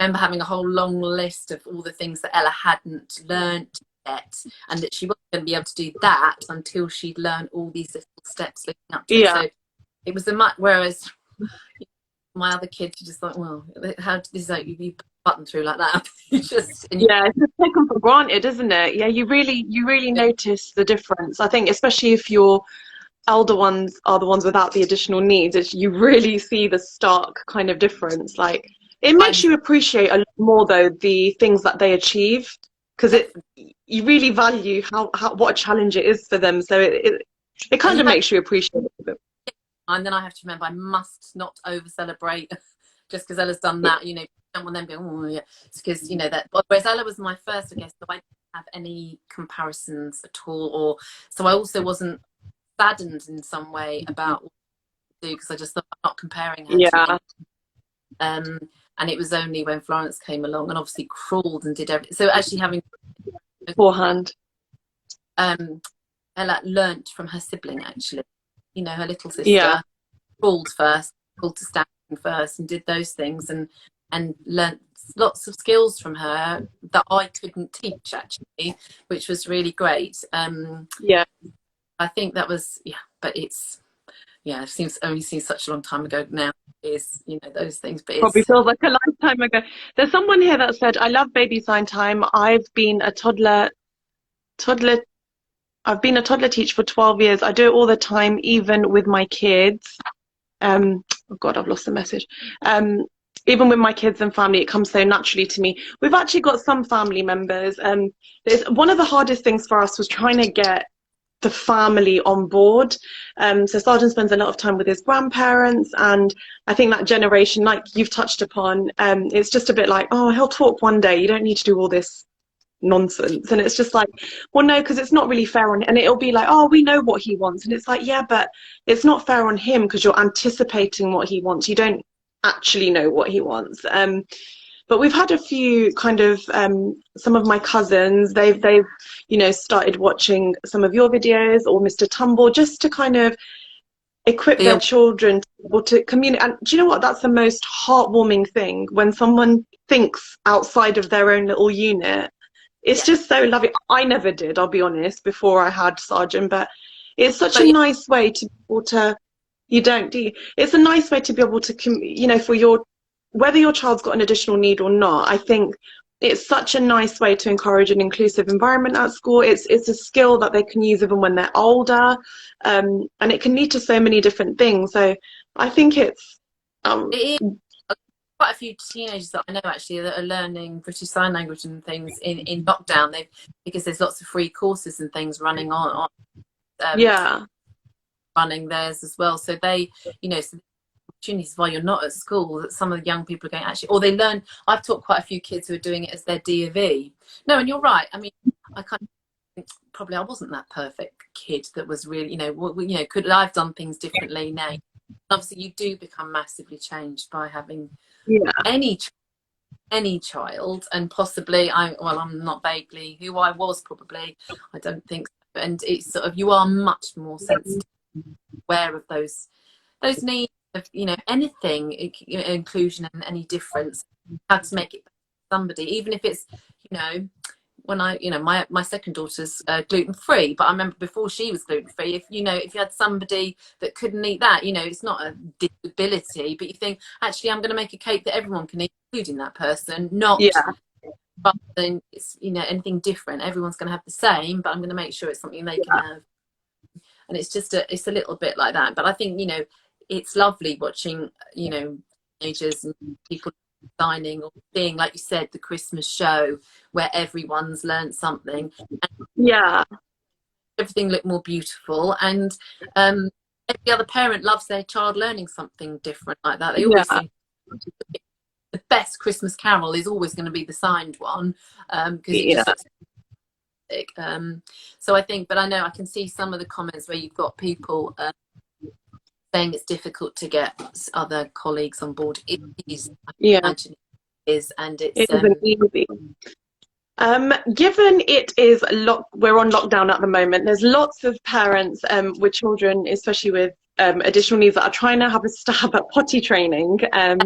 I remember having a whole long list of all the things that Ella hadn't learnt yet, and that she wasn't going to be able to do that until she'd learned all these little steps leading up to it. So it was whereas my other kids, you just like, well, how this is like you button through like that. It's just taken for granted, isn't it? Yeah, you really notice the difference. I think especially if your elder ones are the ones without the additional needs, you really see the stark kind of difference. Like, it makes you appreciate a lot more though the things that they achieve, because you really value what a challenge it is for them. So it kind of makes you appreciate it. And then I have to remember I must not over celebrate just because Ella's done that, you know, don't want them going, oh yeah, because you know that. Whereas Ella was my first, I guess, so I didn't have any comparisons at all, or so I also wasn't saddened in some way about what to do, because I just thought I'm not comparing her to Yeah. anyone. And it was only when Florence came along and obviously crawled and did everything. So actually having Beforehand. Ella learnt from her sibling, actually, you know, her little sister. Yeah. Crawled first, crawled to standing first, and did those things, and learnt lots of skills from her that I couldn't teach, actually, which was really great. Yeah. I think that was, yeah, but it's, yeah, it seems such a long time ago now, is, you know, those things, but Probably it's feels like a lifetime ago. There's someone here that said, I love baby sign time. I've been a toddler teacher for 12 years. I do it all the time, even with my kids. Oh God, I've lost the message. Even with my kids and family, it comes so naturally to me. We've actually got some family members. One of the hardest things for us was trying to get the family on board. So Sergeant spends a lot of time with his grandparents, and I think that generation, like you've touched upon, it's just a bit like, oh, he'll talk one day. You don't need to do all this nonsense. And it's just like, well, no, because it's not really fair on, and it'll be like, oh, we know what he wants, and it's like, yeah, but it's not fair on him because you're anticipating what he wants. You don't actually know what he wants. But we've had a few kind of some of my cousins, they've you know, started watching some of your videos or Mr. Tumble, just to kind of equip their children to be able to communicate. And do you know what, that's the most heartwarming thing, when someone thinks outside of their own little unit. It's just so lovely. I never did, I'll be honest, before I had Sergeant, but it's such a nice way to be able to, you don't, do you? It's a nice way to be able to, you know, for your, whether your child's got an additional need or not, I think it's such a nice way to encourage an inclusive environment at school. It's a skill that they can use even when they're older, and it can lead to so many different things. So I think it's it is quite a few teenagers that I know, actually, that are learning British Sign Language and things in lockdown. Because there's lots of free courses and things running on running theirs as well. So they, you know, so opportunities while you're not at school, that some of the young people are going, actually, or they learn. I've taught quite a few kids who are doing it as their D of E. No, and you're right. I mean, I kind of think probably I wasn't that perfect kid that was really, you know, could I've done things differently now? Obviously, you do become massively changed by having any child, and possibly I'm not vaguely who I was, probably, I don't think so. And it's sort of, you are much more sensitive, aware of those needs of, you know, anything, you know, inclusion and any difference, how to make it somebody, even if it's, you know, when I, you know, my second daughter's gluten-free, but I remember before she was gluten-free, if you had somebody that couldn't eat that, you know, it's not a disability, but you think, actually, I'm going to make a cake that everyone can eat, including that person, not rather than it's, you know, anything different. Everyone's going to have the same, but I'm going to make sure it's something they can have. And it's just it's a little bit like that. But I think, you know, it's lovely watching, you know, teenagers and people signing, or seeing, like you said, the Christmas show where everyone's learned something, and everything looked more beautiful, and every other parent loves their child learning something different like that. They always think the best Christmas carol is always going to be the signed one, because it just looks so I think, but I know I can see some of the comments where you've got people saying it's difficult to get other colleagues on board. It is, I imagine it is, and it isn't easy. Given it is we're on lockdown at the moment, there's lots of parents with children, especially with additional needs, that are trying to have a stab at potty training. I'm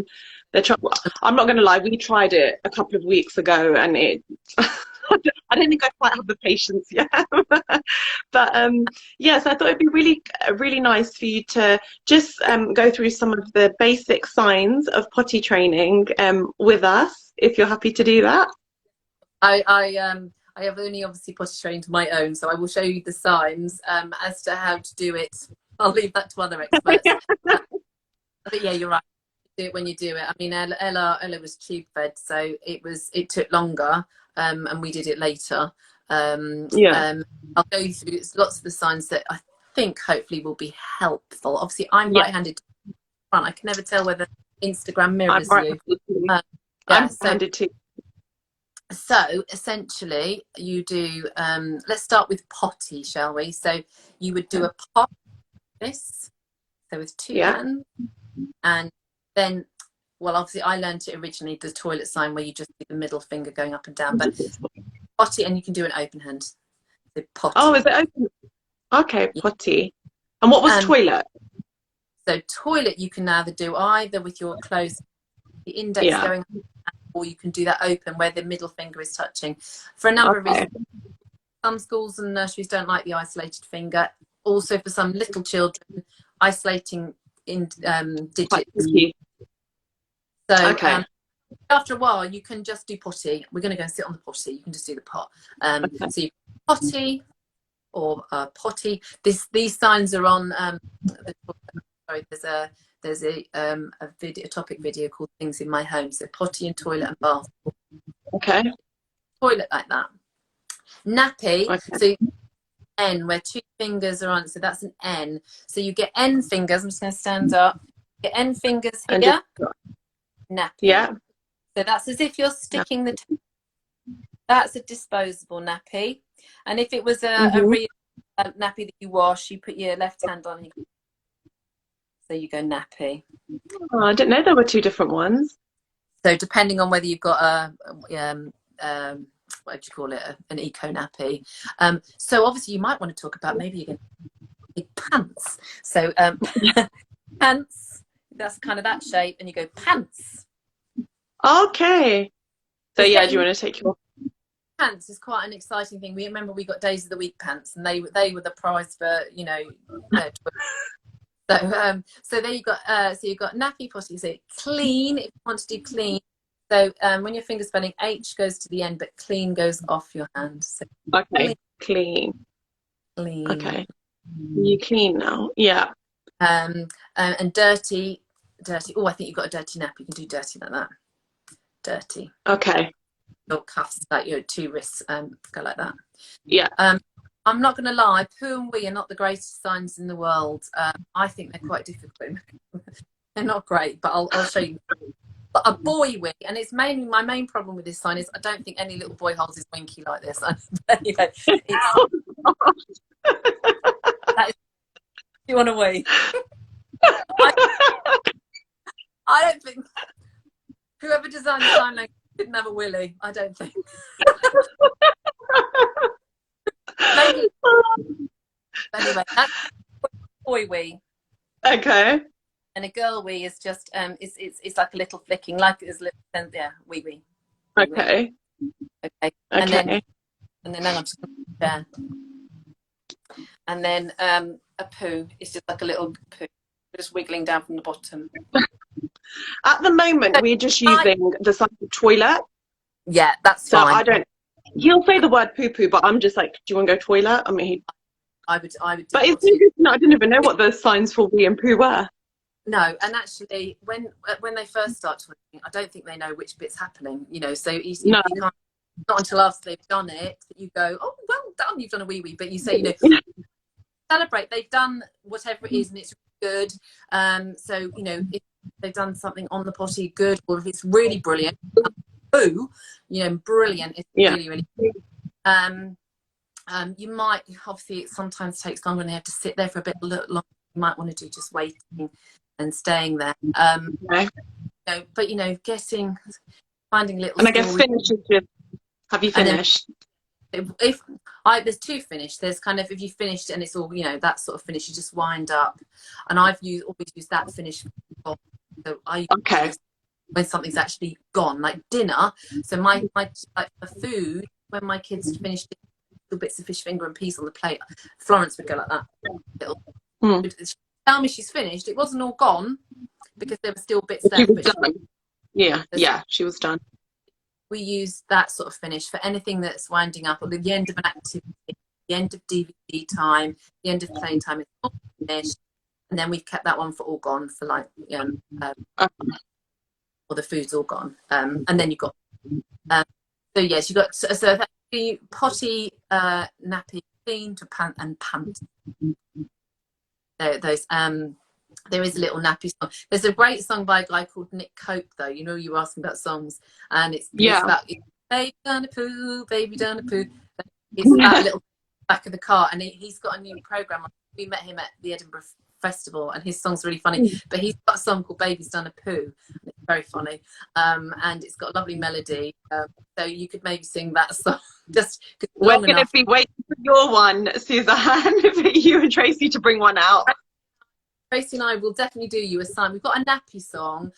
not going to lie, we tried it a couple of weeks ago, and I don't think I quite have the patience yet. But yes, I thought it'd be really nice for you to just go through some of the basic signs of potty training with us, if you're happy to do that. I have only obviously potty trained my own, so I will show you the signs. As to how to do it, I'll leave that to other experts. But yeah, you're right. Do it when you do it. I mean, Ella was tube fed, so it took longer, and we did it later. I'll go through lots of the signs that I think hopefully will be helpful. Obviously, I'm right-handed. I can never tell whether Instagram mirrors you. I'm So handed to. so essentially you do, let's start with potty, shall we? So you would do a pot, this, so with two Yeah. hands, and then, well, obviously I learned it originally, the toilet sign, where you just do the middle finger going up and down, but potty, and you can do an open hand. So potty. Oh, is it open? Okay, Yeah. potty. And what was toilet? So toilet you can either do either with your closed, the index Yeah. going up, or you can do that open where the middle finger is touching, for a number of reasons. Some schools and nurseries don't like the isolated finger. Also, for some little children, isolating in digits. So Okay. after a while, you can just do potty. We're going to go and sit on the potty. You can just do the pot. Okay. So you potty or potty. These signs are on. Sorry, there's a video, a topic video called "Things in My Home." So potty and toilet and bath. Okay. Toilet like that. Nappy. Okay. So N, where two fingers are on, so that's an N. So you get N fingers. I'm just going to stand up. Get N fingers here. And just, Nappy. yeah. So that's as if you're sticking the. That's a disposable nappy. And if it was a real nappy that you wash, you put your left hand on. So you go nappy. Oh, I didn't know there were two different ones. So depending on whether you've got a what do you call it, an eco nappy. So obviously you might want to talk about maybe you're going to pants. So pants, that's kind of that shape, and you go pants. Okay. So yeah, do you want to take your pants is quite an exciting thing. We remember we got days of the week pants, and they were the prize for, you know. So there you got so you've got nappy, potty. So clean, if you want to do clean. So when you're finger spelling, H goes to the end, but clean goes off your hand. So okay, clean. Okay, you clean now. Yeah. And dirty. Oh, I think you've got a dirty nappy. You can do dirty like that. Dirty. Okay. Your cuffs, like your two wrists, go like that. Yeah. I'm not going to lie, poo and wee are not the greatest signs in the world. I think they're quite difficult. They're not great, but I'll show you. But a boy wee, and it's mainly, my main problem with this sign is I don't think any little boy holds his winky like this. Anyway, that is, you want a wee? I don't think whoever designed the sign language didn't have a willy. I don't think. Maybe. Anyway, that's boy wee. Okay. And a girl wee is just it's like a little flicking, like it's little, yeah, wee wee. Okay. Okay. And then hang on, just there. And then a poo is just like a little poo, just wiggling down from the bottom. At the moment, we're just using the sign for toilet. Yeah, that's so fine. I don't. He'll say the word poo poo, but I'm just like, do you want to go toilet? I mean, I would. But it's good to know. I didn't even know what the signs for wee and poo were. No, and actually, when they first start talking, I don't think they know which bit's happening. You know, so you can't, not until after they've done it that you go, oh, well done, you've done a wee wee. But you say, you know, celebrate. They've done whatever it is, and it's good. So you know, if they've done something on the potty, good, or if it's really brilliant, you know, brilliant is really, really good. You might, obviously, it sometimes takes longer, and they have to sit there for a bit longer. You might want to do just waiting and staying there. You know, but you know, finding little. And I guess finishes with. Have you finished? If there's two finish, there's kind of, if you finished and it's all, you know, that sort of finish, you just wind up. And I've always used that finish. So I use when something's actually gone, like dinner. So my like for food, when my kids finished little bits of fish finger and peas on the plate, Florence would go like that. Little. She'd tell me she's finished. It wasn't all gone because there were still bits there. She was done. We use that sort of finish for anything that's winding up, or the end of an activity, the end of DVD time, the end of playing time. It's all finished, and then we've kept that one for all gone for like, or the food's all gone, and then you've got. So yes, you got so potty, nappy, clean to pant and pant. Those there is a little nappy song. There's a great song by a guy called Nick Cope, though. You know, you were asking about songs, and it's about baby down the poo, baby down the poo. It's about a little back of the car, and he's got a new program. We met him at the Edinburgh Festival, and his song's really funny. But he's got a song called "Baby's Done a Poo." And it's very funny, and it's got a lovely melody. So you could maybe sing that song. Just we're going to be waiting for your one, Suzanne, for you and Tracy to bring one out. Tracy and I will definitely do you a sign. We've got a nappy song,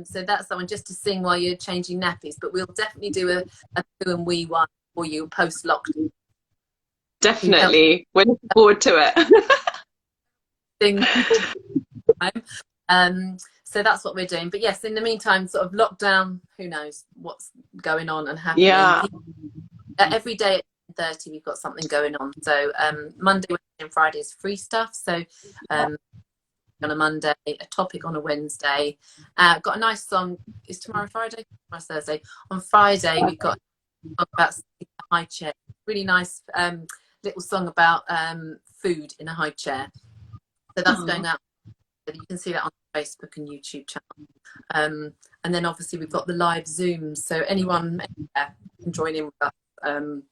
so that's the one just to sing while you're changing nappies. But we'll definitely do a poo and wee one for you post lockdown. Definitely, we're looking forward to it. So that's what we're doing. But yes, in the meantime, sort of lockdown. Who knows what's going on and happening? Yeah. Every day at 10:30 we've got something going on. So Monday, Wednesday, and Friday is free stuff. So on a Monday, a topic on a Wednesday. Got a nice song. Is tomorrow Friday? Tomorrow's Thursday. On Friday, we've got a song about sitting in a high chair. Really nice little song about food in a high chair. So that's going out. You can see that on Facebook and YouTube channel. And then obviously we've got the live Zooms. So anyone can join in with us. And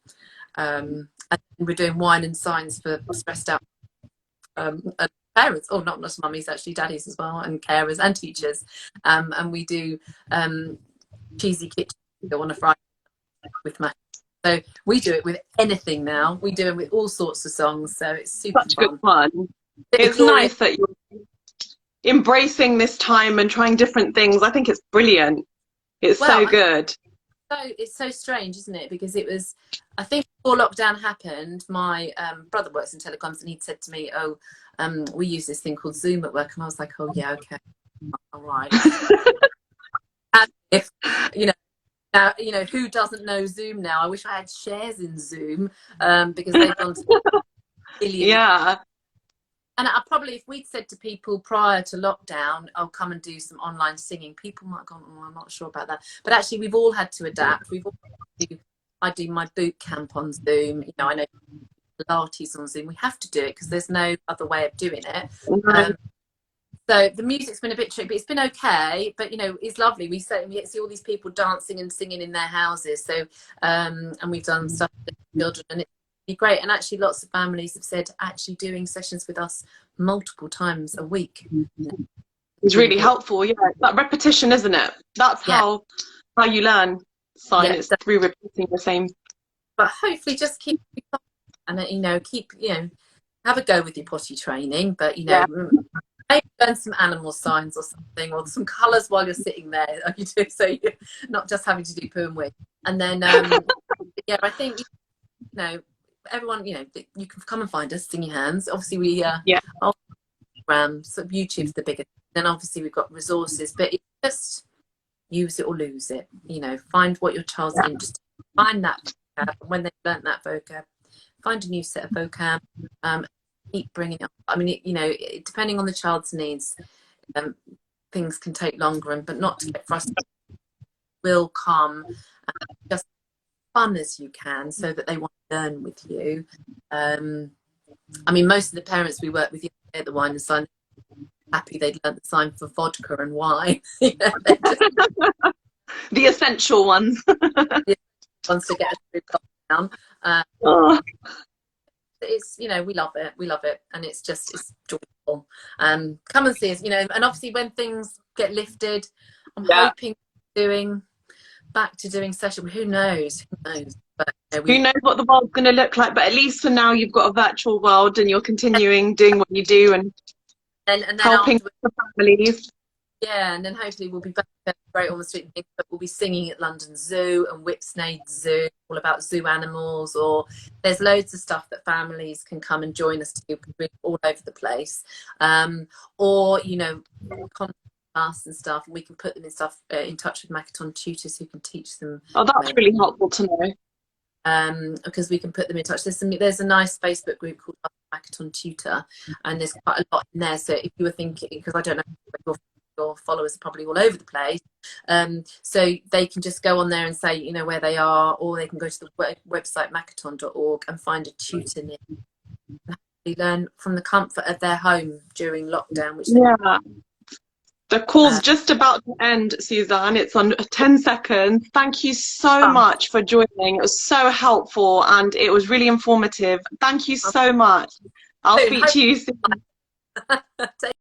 we're doing wine and signs for stressed out parents, or not just mummies, actually daddies as well, and carers and teachers. And we do cheesy kitchen on a Friday with Matt. So we do it with anything now. We do it with all sorts of songs. So it's super such good fun. It's nice that you're embracing this time and trying different things. I think it's brilliant. It's so good. So it's so strange, isn't it? Because it was, I think before lockdown happened, my brother works in telecoms, and he'd said to me, "Oh, we use this thing called Zoom at work," and I was like, "Oh yeah, okay, all right." And if now, who doesn't know Zoom now? I wish I had shares in Zoom because they've gone to billion. Yeah. And I probably, if we'd said to people prior to lockdown, "I'll come and do some online singing," people might have gone, "Oh, I'm not sure about that." But actually, we've all had to adapt. I do my boot camp on Zoom. I know Pilates on Zoom. We have to do it because there's no other way of doing it. So the music's been a bit tricky, but it's been okay. But it's lovely. We see all these people dancing and singing in their houses. So and we've done stuff with children, and it's great. And actually lots of families have said actually doing sessions with us multiple times a week it's really helpful. Yeah, it's that repetition, isn't it? That's how you learn sign. It's through repeating the same. But hopefully just keep and keep have a go with your potty training, but maybe learn some animal signs or something, or some colours while you're sitting there, so you're not just having to do poo and wee. And then I think everyone, you can come and find us, Sing Your Hands. Obviously we Instagram, so YouTube's the biggest. Then obviously we've got resources, but it's just use it or lose it. Find what your child's interested in. Find that vocab, and when they've learnt that vocab, find a new set of vocab. Keep bringing up. I mean, depending on the child's needs, things can take longer, but not to get frustrated. Will come just fun as you can, so that they want to learn with you. I mean, most of the parents we work with, they're the wine and sign, happy they'd learnt the sign for vodka and wine. The essential ones. The ones to get us through lockdown. It's we love it, and it's joyful. Come and see us, and obviously when things get lifted, I'm hoping back to doing session. Who knows? But who knows what the world's going to look like? But at least for now, you've got a virtual world, and you're continuing doing what you do and helping the families. Yeah, and then hopefully we'll be back great on the street, but we'll be singing at London Zoo and Whipsnade Zoo, all about zoo animals, or there's loads of stuff that families can come and join us to do all over the place. Or contact us and stuff, and we can put them in touch with Makaton tutors who can teach them. Oh, that's really helpful to know. Because we can put them in touch. There's a nice Facebook group called Makaton Tutor, and there's quite a lot in there. So if you were thinking, because I don't know, your followers are probably all over the place, so they can just go on there and say where they are, or they can go to the website makaton.org and find a tutor near learn from the comfort of their home during lockdown, which Yeah. The call's just about to end, Suzanne. It's on 10 seconds. Thank you so much for joining. It was so helpful and it was really informative. Thank you so much. I'll speak to you soon.